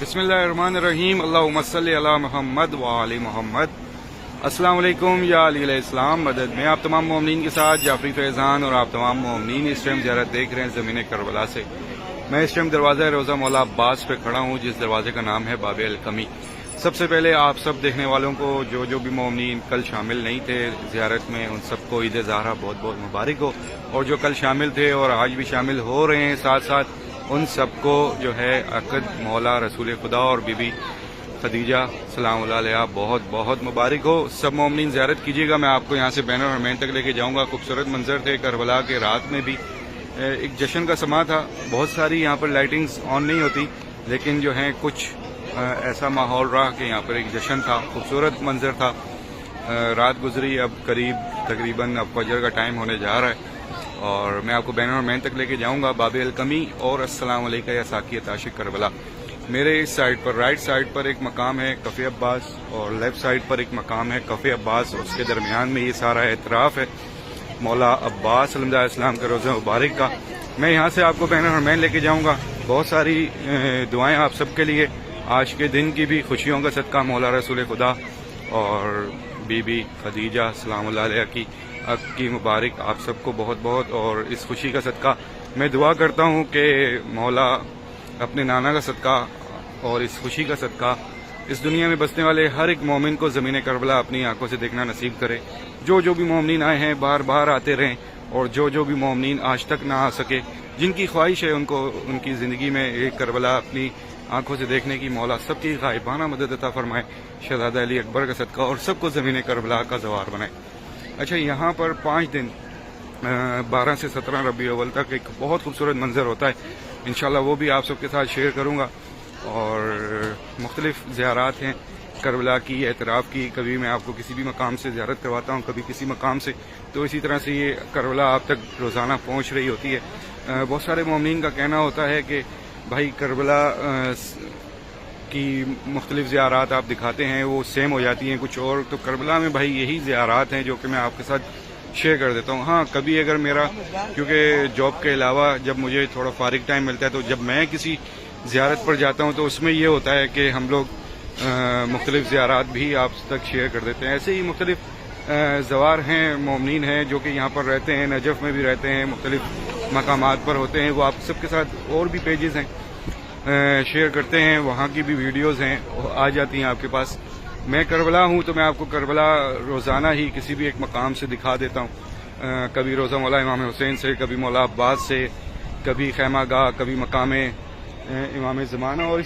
बिस्मिल्लाहिर्रहमानिर्रहीम अल्लाहुम्मा सल्ली अला मुहम्मद व आलि मोहम्मद। अस्सलाम वालेकुम या अली अलैहिस्सलाम मदद। मैं आप तमाम मोमिनीन के साथ जाफरी फैज़ान और आप तमाम मोमिनीन इस टाइम ज़ियारत देख रहे हैं ज़मीन करबला से। मैं इस टाइम दरवाज़ा रोज़ा मौला अब्बास पे खड़ा हूँ, जिस दरवाजे का नाम है बाब अलकमी। सबसे पहले आप सब देखने वालों को जो भी मोमिनीन कल शामिल नहीं थे ज़ियारत में, उन सबको ईद ज़हरा बहुत बहुत मुबारक हो। और जो कल शामिल थे और आज भी शामिल हो रहे हैं साथ साथ, उन सबको जो है अक़द मौला रसूल खुदा और बीबी खदीजा सलाम अलैहा बहुत बहुत मुबारक हो। सब मोमिनीन ज़ियारत कीजिएगा। मैं आपको यहाँ से बैनर हरमैन तक लेके जाऊँगा। खूबसूरत मंजर थे करबला के। रात में भी एक जश्न का समा था। बहुत सारी यहाँ पर लाइटिंग्स ऑन नहीं होती, लेकिन जो है कुछ ऐसा माहौल रहा कि यहाँ पर एक जश्न था, खूबसूरत मंजर था। रात गुजरी, अब तकरीबन अब फजर का टाइम होने जा रहा है और मैं आपको बैनर हरमैन तक लेके जाऊँगा। बाब अलकमी और अस्सलाम वालेकुम या साकियत आशिक करबला। मेरे इस साइड पर, राइट साइड पर एक मकाम है कफ़े अब्बास और लेफ्ट साइड पर एक मकाम है कफ़े अब्बास। और उसके दरमियान में ये सारा एतराफ़ है मौला अब्बास अलैहिस्सलाम के रोज़ा मुबारक का। मैं यहाँ से आपको बैनर हरमैन लेके जाऊँगा। बहुत सारी दुआएं आप सबके लिए। आज के दिन की भी खुशियों का सदका मौला रसूल खुदा और बीबी खदीजा सलाम अलैहा की मुबारक आप सबको बहुत बहुत। और इस खुशी का सदका मैं दुआ करता हूँ कि मौला अपने नाना का सदका और इस खुशी का सदका इस दुनिया में बसने वाले हर एक मोमिन को ज़मीन करबला अपनी आंखों से देखना नसीब करे। जो भी मोमिनीन आए हैं बार बार आते रहें, और जो भी मोमिनीन आज तक ना आ सके, जिनकी ख्वाहिश है उनको उनकी ज़िंदगी में एक करबला अपनी आंखों से देखने की मौला सबकी गायबाना मदद अता फरमाए। शहज़ादा अली अकबर का सदका और सबको ज़मीन करबला का ज़वार बनाए। अच्छा, यहाँ पर 5 दिन 12 से 17 रबी अव्वल तक एक बहुत खूबसूरत मंजर होता है। इंशाल्लाह वो भी आप सबके साथ शेयर करूँगा। और मुख्तलिफ ज़ियारात हैं करबला की, एतराफ़ की। कभी मैं आपको किसी भी मकाम से ज़ियारत करवाता हूँ, कभी किसी मकाम से। तो इसी तरह से ये करबला आप तक रोज़ाना पहुँच रही होती है। बहुत सारे मोमिनीन का कहना होता है कि भाई करबला की मुख्तलिफ ज़ियारात आप दिखाते हैं वो सेम हो जाती हैं कुछ और। तो करबला में भाई यही ज़ियारात हैं जो कि मैं आपके साथ शेयर कर देता हूँ। हाँ, कभी अगर मेरा, क्योंकि जॉब के अलावा जब मुझे थोड़ा फारिग टाइम मिलता है तो जब मैं किसी ज़ियारत पर जाता हूँ तो उसमें ये होता है कि हम लोग मुख्तलिफ ज़ियारात भी आप तक शेयर कर देते हैं। ऐसे ही मुख्तलिफ ज़वार हैं, मोमिनीन हैं जो कि यहाँ पर रहते हैं, नजफ़ में भी रहते हैं, मुख्तलिफ मकामात पर होते हैं। वो आप सबके साथ और भी पेजेस हैं शेयर करते हैं, वहाँ की भी वीडियोज़ हैं आ जाती हैं आपके पास। मैं करबला हूँ तो मैं आपको करबला रोज़ाना ही किसी भी एक मकाम से दिखा देता हूँ। कभी रोज़ा मौला इमाम हुसैन से, कभी मौला अब्बास से, कभी खैमा गाह, कभी मकाम इमाम ज़माना। और